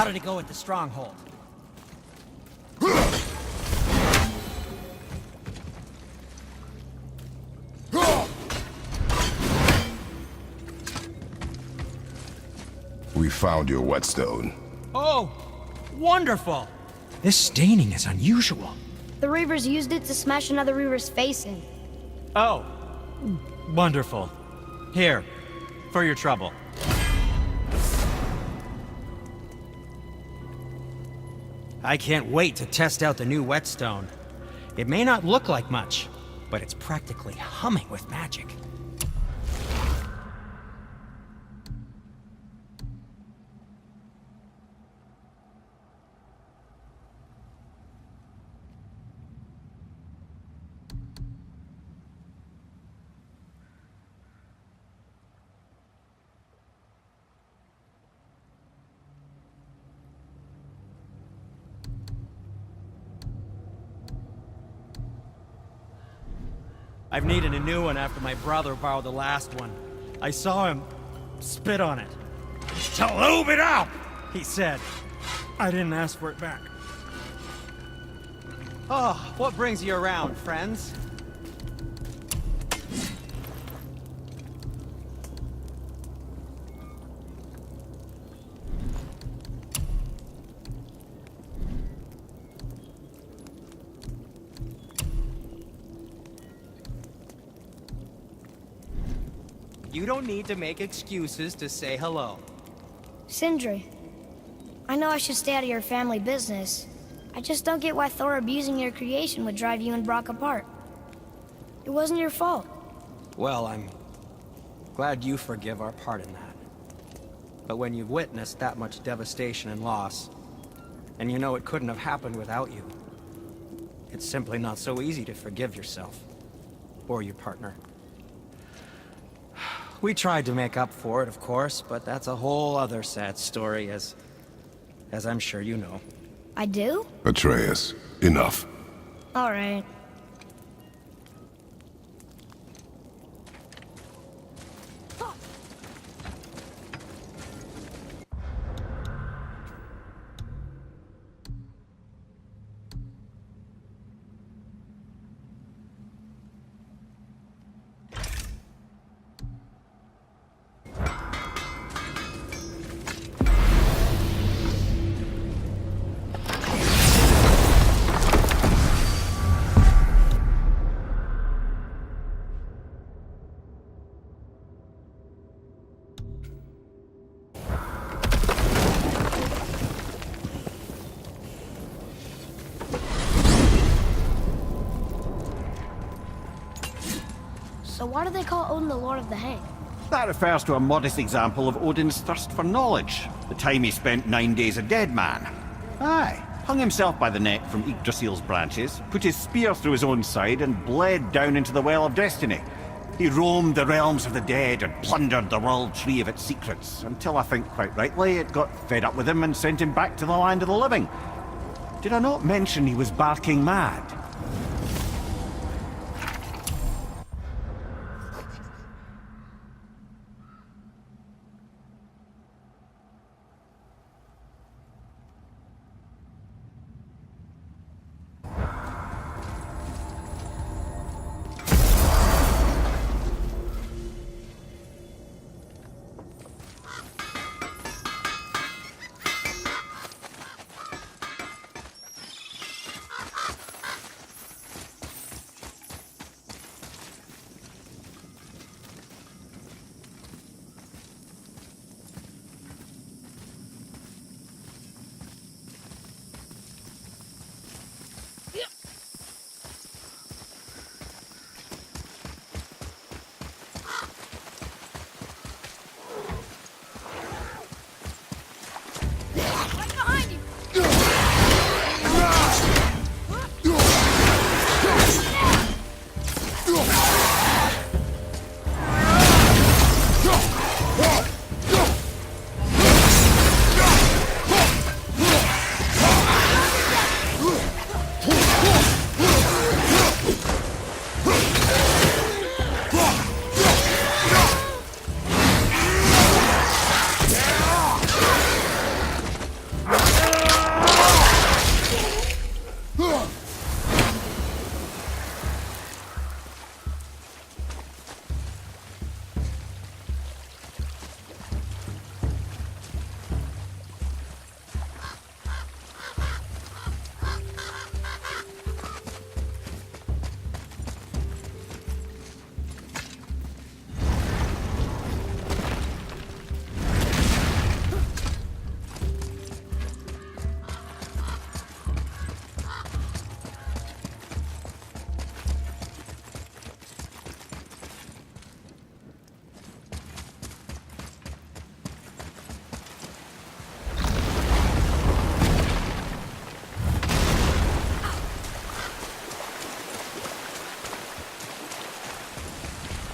How did it go at the stronghold? We found your whetstone. Oh, wonderful! This staining is unusual. The Reavers used it to smash another Reaver's face in. Oh, wonderful. Here, for your trouble. I can't wait to test out the new whetstone. It may not look like much, but it's practically humming with magic. I've needed a new one after my brother borrowed the last one. I saw him spit on it. "To lube it up," he said. I didn't ask for it back. Oh, what brings you around, friends? You don't need to make excuses to say hello. Sindri, I know I should stay out of your family business. I just don't get why Thor abusing your creation would drive you and Brock apart. It wasn't your fault. Well, I'm glad you forgive our part in that. But when you've witnessed that much devastation and loss, and you know it couldn't have happened without you, it's simply not so easy to forgive yourself. Or your partner. We tried to make up for it, of course, but that's a whole other sad story, as I'm sure you know. I do? Atreus, enough. All right. So why do they call Odin the Lord of the Hang? That refers to a modest example of Odin's thirst for knowledge. The time he spent 9 days a dead man. Aye, hung himself by the neck from Yggdrasil's branches, put his spear through his own side and bled down into the Well of Destiny. He roamed the realms of the dead and plundered the World Tree of its secrets, until I think quite rightly it got fed up with him and sent him back to the land of the living. Did I not mention he was barking mad?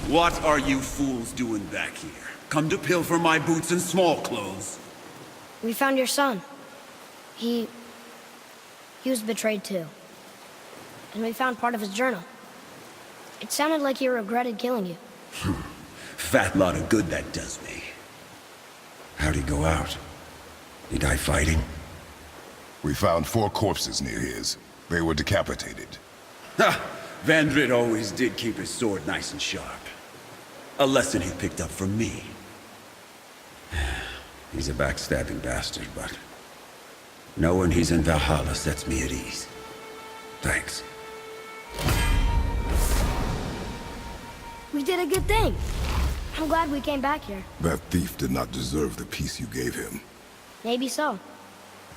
What are you fools doing back here? Come to pilfer my boots and small clothes? We found your son. He was betrayed too. And we found part of his journal. It sounded like he regretted killing you. Fat lot of good that does me. How'd he go out? He die fighting? We found 4 corpses near his. They were decapitated. Ha! Vandrid always did keep his sword nice and sharp. A lesson he picked up from me. He's a backstabbing bastard, but knowing he's in Valhalla sets me at ease. Thanks. We did a good thing. I'm glad we came back here. That thief did not deserve the peace you gave him. Maybe so.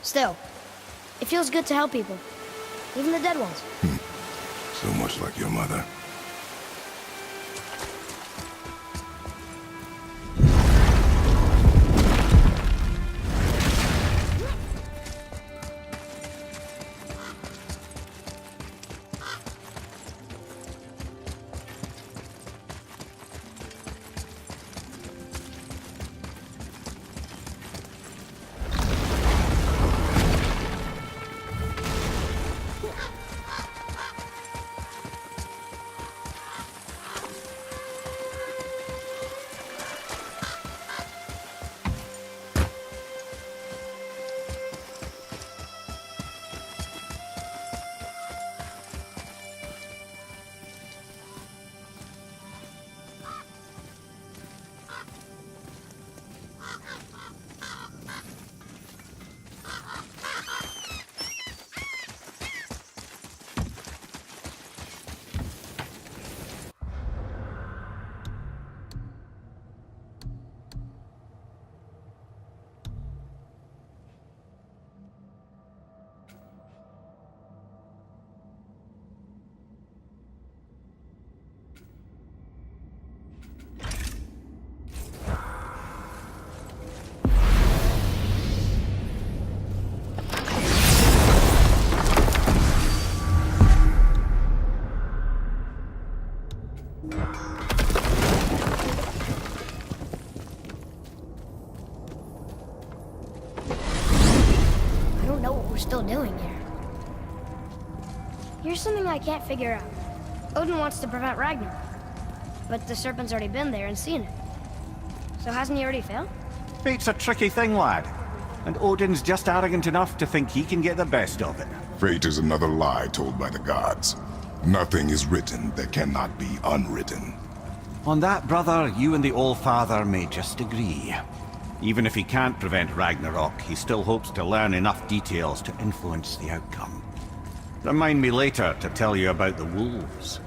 Still, it feels good to help people. Even the dead ones. So much like your mother. Still doing here? Here's something I can't figure out. Odin wants to prevent Ragnarok, but the serpent's already been there and seen it. So hasn't he already failed? Fate's a tricky thing, lad. And Odin's just arrogant enough to think he can get the best of it. Fate is another lie told by the gods. Nothing is written that cannot be unwritten. On that, brother, you and the All-Father may just agree. Even if he can't prevent Ragnarok, he still hopes to learn enough details to influence the outcome. Remind me later to tell you about the wolves.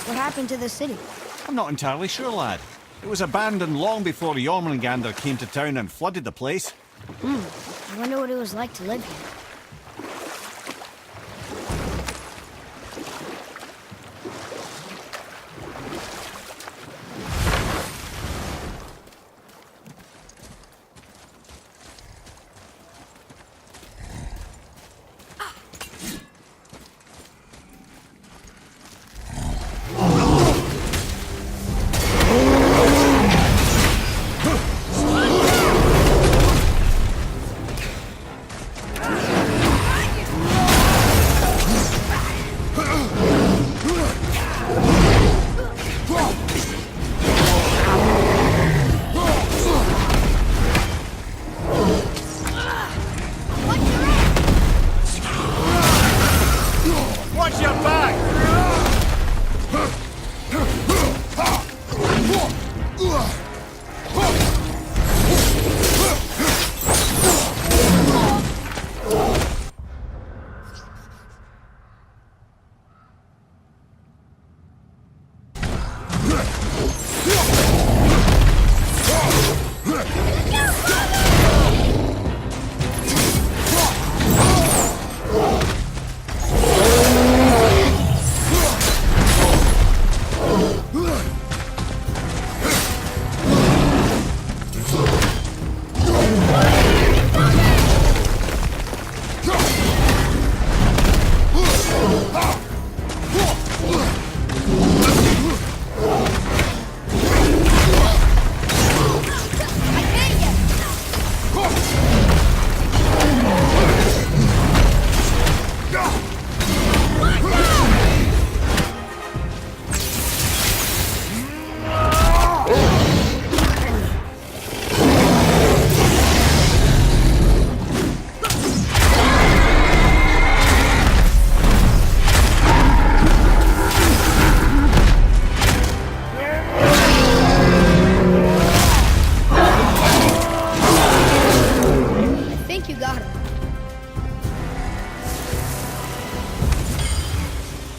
What happened to the city? I'm not entirely sure, lad. It was abandoned long before Jormungandr came to town and flooded the place. I wonder what it was like to live here.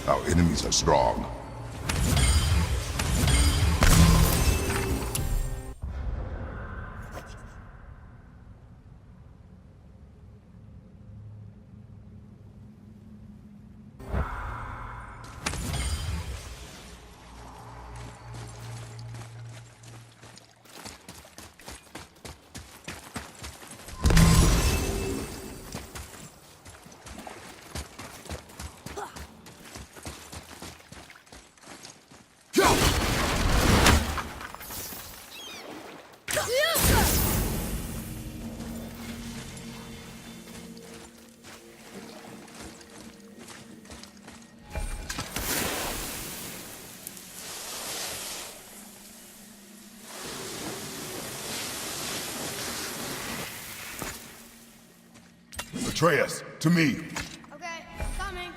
Our enemies are strong. Atreus, to me. Okay, coming.